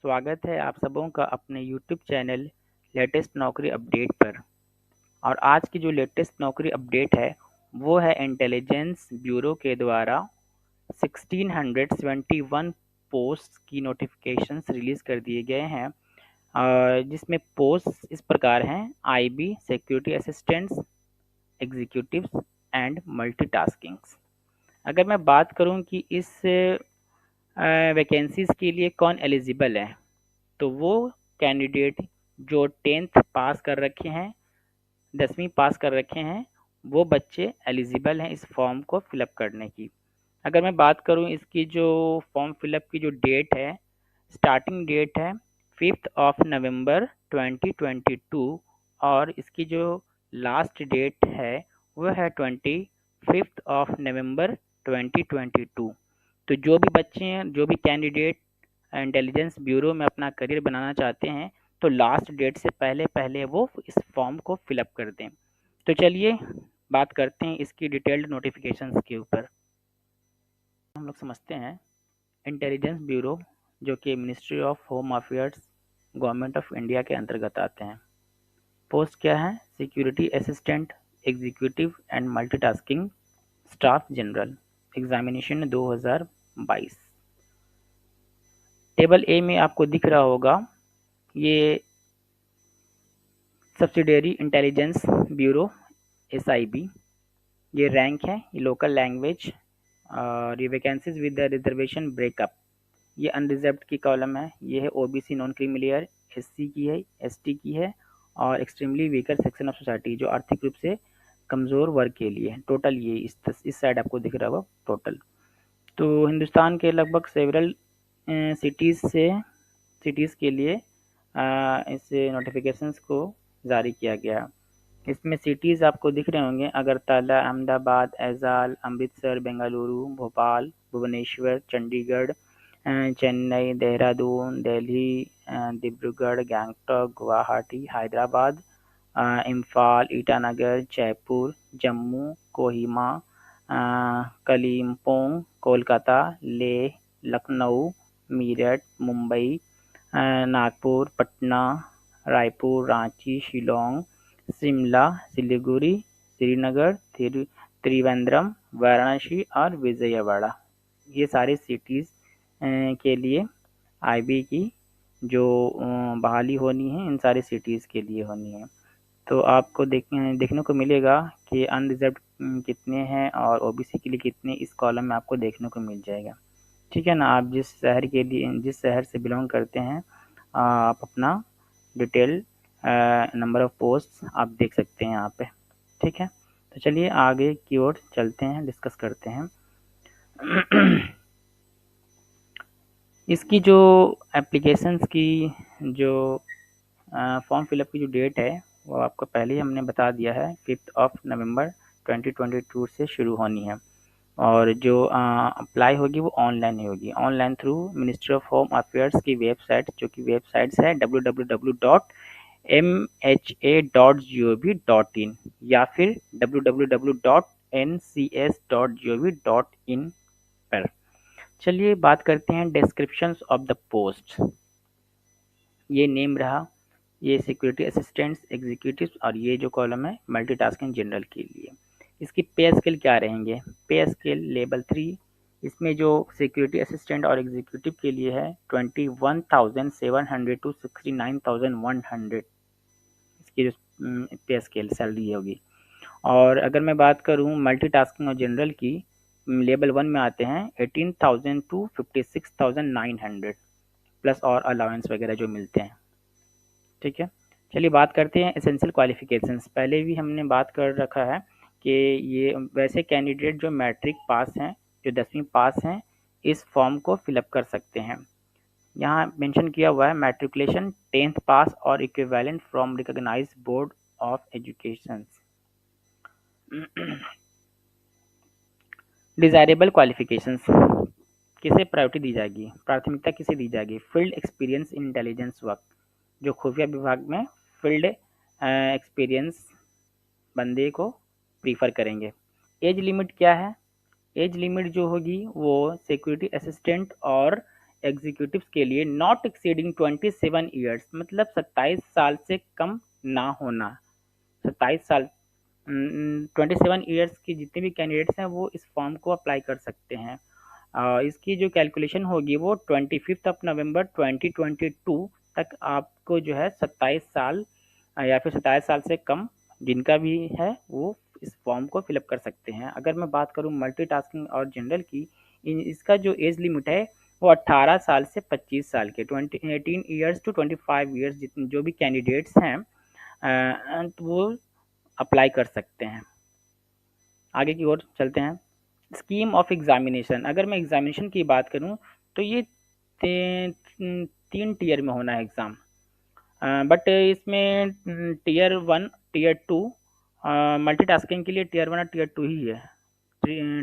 स्वागत है आप सबों का अपने यूट्यूब चैनल लेटेस्ट नौकरी अपडेट पर। और आज की जो लेटेस्ट नौकरी अपडेट है वो है इंटेलिजेंस ब्यूरो के द्वारा 1671 पोस्ट की नोटिफिकेशंस रिलीज़ कर दिए गए हैं, जिसमें पोस्ट इस प्रकार हैं: IB security assistants, executives and multitaskings. अगर मैं बात करूं कि इस वैकेंसीज़ के लिए कौन एलिजिबल है, तो वो कैंडिडेट जो 10th पास कर रखे हैं, 10वीं पास कर रखे हैं, वो बच्चे एलिजिबल हैं इस फॉर्म को फिलअप करने की। अगर मैं बात करूं इसकी जो फॉर्म फिलअप की जो डेट है, स्टार्टिंग डेट है 5 नवंबर 2022 और इसकी जो लास्ट डेट है वो है 25 नवंबर 2022। तो जो भी बच्चे हैं, जो भी कैंडिडेट इंटेलिजेंस ब्यूरो में अपना करियर बनाना चाहते हैं, तो लास्ट डेट से पहले पहले वो इस फॉर्म को फिलअप कर दें। तो चलिए बात करते हैं इसकी डिटेल्ड नोटिफिकेशंस के ऊपर। हम लोग समझते हैं इंटेलिजेंस ब्यूरो, जो कि ministry of home affairs government of India के अंतर्गत आते हैं। पोस्ट क्या है? Security assistant, executive and multitasking staff general, examination 2022। Table A में आपको दिख रहा होगा, ये सब्सिडियरी इंटेलिजेंस ब्यूरो SIB, ये रैंक है, ये लोकल लैंग्वेज, और ये vacancies with the reservation breakup, ये अनरिजर्व्ड की कॉलम है, ये है OBC नॉन क्रीमिलियर, SC की है, ST की है, और extremely weaker section of society जो आर्थिक रूप से कमज़ोर वर्ग के लिए है। टोटल ये इस साइड आपको दिख रहा होगा टोटल। तो हिंदुस्तान के लगभग सेवरल सिटीज़ के लिए इस नोटिफिकेशंस को जारी किया गया। इसमें सिटीज़ आपको दिख रहे होंगे: अगरतला, अहमदाबाद, ऐज़ाल, अमृतसर, बेंगलुरु, भोपाल, भुवनेश्वर, चंडीगढ़, चेन्नई, देहरादून, दिल्ली, डिब्रूगढ़, गंगटोक, गुवाहाटी, हैदराबाद, इम्फाल, ईटानगर, जयपुर, जम्मू, कोहिमा, कलिम्पोंग, कोलकाता, लेह, लखनऊ, मेरठ, मुंबई, नागपुर, पटना, रायपुर, रांची, शिलोंग, शिमला, सिलीगुड़ी, श्रीनगर, त्रिवेंद्रम, वाराणसी और विजयवाड़ा, ये सारी सिटीज़ के लिए IB की जो बहाली होनी है, इन सारी सिटीज़ के लिए होनी है। तो आपको देखने को मिलेगा कि अनरिजर्व्ड कितने हैं और OBC के लिए कितने, इस कॉलम में आपको देखने को मिल जाएगा। ठीक है ना? आप जिस शहर से बिलोंग करते हैं, आप अपना डिटेल नंबर ऑफ पोस्ट आप देख सकते हैं यहाँ पे। ठीक है, तो चलिए आगे की ओर चलते हैं, डिस्कस करते हैं। इसकी जो एप्लीकेशंस की जो फॉर्म फिलअप की जो डेट है वो आपको पहले ही हमने बता दिया है, 5 नवंबर 2022 से शुरू होनी है। और जो अप्लाई होगी वो ऑनलाइन ही होगी, online through ministry of home affairs की वेबसाइट, जो कि वेबसाइट्स है www.mha.gov.in या फिर www.ncs.gov.in पर। चलिए बात करते हैं डिस्क्रिप्शंस ऑफ द पोस्ट। ये नेम रहा, ये सिक्योरिटी असिस्टेंट्स, एग्जीक्यूटिव्स, और ये जो कॉलम है मल्टीटास्किंग जनरल के लिए। इसकी पे स्केल क्या रहेंगे? पे स्केल लेवल 3, इसमें जो सिक्योरिटी असिस्टेंट और एग्जीक्यूटिव के लिए है 21,700 टू 69,100, इसकी जो पे स्केल सैलरी होगी। और अगर मैं बात करूं मल्टीटास्किंग और जनरल की, लेवल 1 में आते हैं 18,000 टू 56,900 प्लस और अलाउंस वगैरह जो मिलते हैं। ठीक है, चलिए बात करते हैं एसेंशियल क्वालिफिकेशंस। पहले भी हमने बात कर रखा है कि ये वैसे कैंडिडेट जो मैट्रिक पास हैं, जो 10वीं पास हैं, इस फॉर्म को फिलअप कर सकते हैं। यहाँ मेंशन किया हुआ है मैट्रिकुलेशन 10th पास और equivalent from recognised board of education. Desirable qualifications किसे प्रायोरिटी दी जाएगी, प्राथमिकता किसे दी जाएगी? Field experience in intelligence work, जो खुफिया विभाग में फील्ड एक्सपीरियंस बंदे को प्रीफर करेंगे। एज लिमिट क्या है? एज लिमिट जो होगी वो सिक्योरिटी असिस्टेंट और एग्जीक्यूटिव्स के लिए नॉट एक्सीडिंग 27 ईयर्स, मतलब 27 साल से कम ना होना। 27 साल 27 ईयर्स के जितने भी कैंडिडेट्स हैं वो इस फॉर्म को अप्लाई कर सकते हैं। इसकी जो कैलकुलेशन होगी वो 25 नवंबर 2022 तक आपको जो है 27 साल या फिर 27 साल से कम जिनका भी है वो इस फॉर्म को फिलअप कर सकते हैं। अगर मैं बात करूँ मल्टीटास्किंग और जनरल की, इसका जो एज लिमिट है वो 18 साल से 25 साल के 18 ईयर्स टू 25 ईयर्स जितने जो भी कैंडिडेट्स हैं तो वो अप्लाई कर सकते हैं। आगे की ओर चलते हैं। स्कीम ऑफ एग्जामिनेशन, अगर मैं एग्जामिनेशन की बात करूं तो ये 3 टीयर में होना है एग्ज़ाम, बट इसमें टीयर 1 टीयर 2 मल्टीटास्किंग के लिए टीयर 1 और टीयर 2 ही है।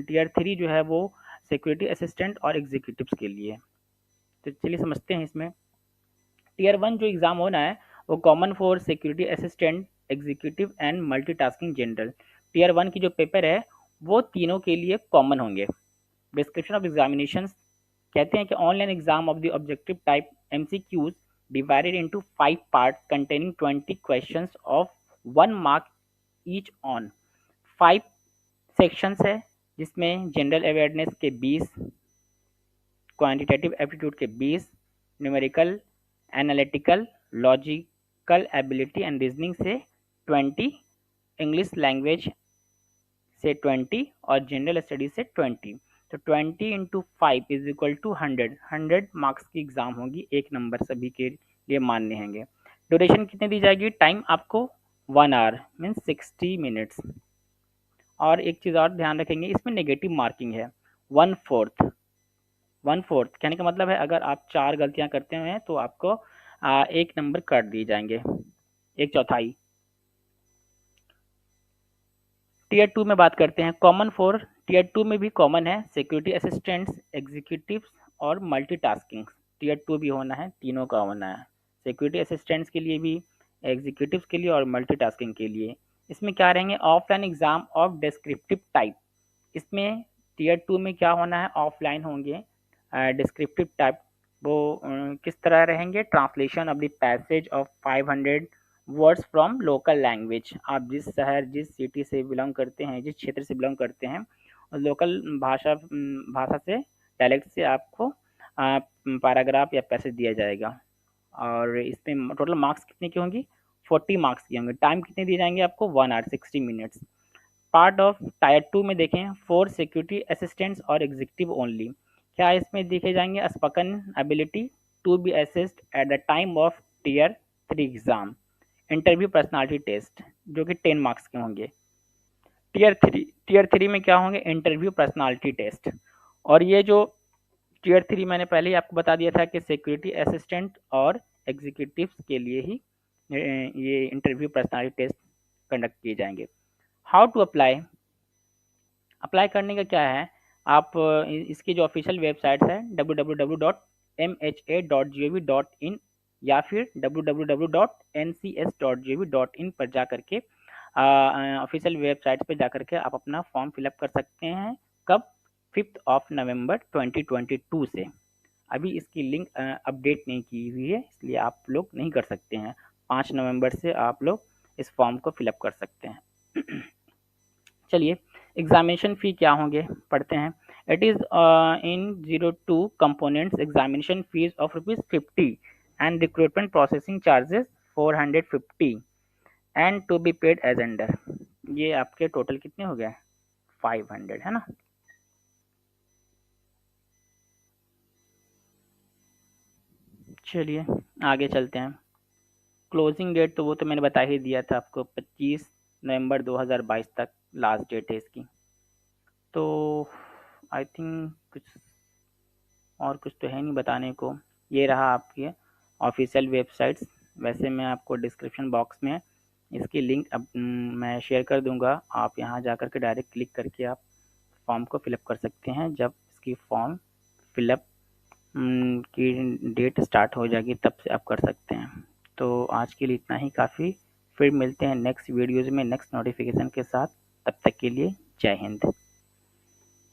टीयर 3 जो है वो सिक्योरिटी असिस्टेंट और एग्जीक्यूटिव्स के लिए। तो चलिए समझते हैं इसमें। टीयर 1 जो एग्ज़ाम होना है वो common for security assistant, executive and multitasking general. Tier 1 की जो पेपर है वो तीनों के लिए कॉमन होंगे। डिस्क्रिप्शन ऑफ एग्जामिनेशन कहते हैं कि online exam of the objective type MCQs divided into 5 parts containing 20 questions of 1 mark each on 5 sections है, जिसमें जनरल अवेयरनेस के 20, क्वांटिटेटिव एप्टीट्यूड के 20, numerical, analytical, logical ability and reasoning से 20, English language से 20 और जनरल स्टडीज से 20। तो 20 into 5 is equal to 100 marks की एग्जाम होगी, एक नंबर सभी के लिए मान्य होंगे। ड्यूरेशन कितनी दी जाएगी? टाइम आपको 1 आवर मीन्स 60 मिनट्स। और एक चीज़ और ध्यान रखेंगे, इसमें नेगेटिव मार्किंग है 1/4। 1/4 कहने का मतलब है अगर आप 4 गलतियां करते हैं तो आपको 1 नंबर काट दिए जाएंगे, 1/4। टीयर 2 में बात करते हैं। कॉमन फॉर टीयर 2 में भी कॉमन है सिक्योरिटी असिस्टेंट्स, एग्जीक्यूटिव्स और मल्टीटास्किंग। टीयर 2 भी होना है, तीनों का होना है, सिक्योरिटी असिस्टेंट्स के लिए भी, एग्जीक्यूटिव्स के लिए और मल्टीटास्किंग के लिए। इसमें क्या रहेंगे? Offline exam of descriptive type. इसमें टीयर 2 में क्या होना है? ऑफलाइन होंगे डिस्क्रिप्टिव टाइप। वो किस तरह रहेंगे? Translation of the passage of 500 words from local language. आप जिस शहर, जिस सिटी से बिलोंग करते हैं, जिस क्षेत्र से बिलोंग करते हैं, लोकल भाषा से, डायलेक्ट से आपको पैराग्राफ या पैसेज दिया जाएगा। और इसमें टोटल मार्क्स कितने की होंगी? 40 मार्क्स की होंगे। टाइम कितने दिए जाएंगे आपको? 1 hour 60 minutes. Part of tier 2 में देखें, फॉर सिक्योरिटी असिस्टेंट्स और एग्जीक्यूटिव ओनली। क्या इसमें देखे जाएंगे? Spoken ability to be assessed at the time of tier 3 exam, interview personality test जो कि 10 मार्क्स के होंगे। टीयर 3 में क्या होंगे? Interview personality test. और ये जो टीयर 3 मैंने पहले ही आपको बता दिया था कि सिक्योरिटी असिस्टेंट और एग्जीक्यूटिव्स के लिए ही ये इंटरव्यू पर्सनालिटी टेस्ट कंडक्ट किए जाएंगे। How to apply? अप्लाई करने का क्या है? आप इसकी जो ऑफिशियल वेबसाइट है www.mha.gov.in या फिर www.ncs.gov.in पर जा करके ऑफिशियल वेबसाइट पर जा करके आप अपना फॉर्म फिलअप कर सकते हैं। कब? 5 नवंबर 2022 से। अभी इसकी लिंक अपडेट नहीं की हुई है, इसलिए आप लोग नहीं कर सकते हैं। 5 नवंबर से आप लोग इस फॉर्म को फिलअप कर सकते हैं। चलिए एग्जामिनेशन फ़ी क्या होंगे पढ़ते हैं। It is in 02 components examination fees of ₹50 and recruitment processing charges 450 and to be paid as under. ये आपके टोटल कितने हो गए? 500 है ना। चलिए आगे चलते हैं। क्लोजिंग डेट तो वो तो मैंने बता ही दिया था आपको, 25 नवंबर 2022 तक लास्ट डेट है इसकी। तो आई थिंक कुछ तो है नहीं बताने को। ये रहा आपके ऑफिशियल वेबसाइट्स। वैसे मैं आपको डिस्क्रिप्शन बॉक्स में इसकी लिंक अब मैं शेयर कर दूंगा, आप यहाँ जा कर के डायरेक्ट क्लिक करके आप फॉर्म को फिलअप कर सकते हैं। जब इसकी फॉर्म फिलअप की डेट स्टार्ट हो जाएगी तब से आप कर सकते हैं। तो आज के लिए इतना ही काफ़ी। फिर मिलते हैं नेक्स्ट वीडियोज़ में नेक्स्ट नोटिफिकेशन के साथ। तब तक के लिए जय हिंद।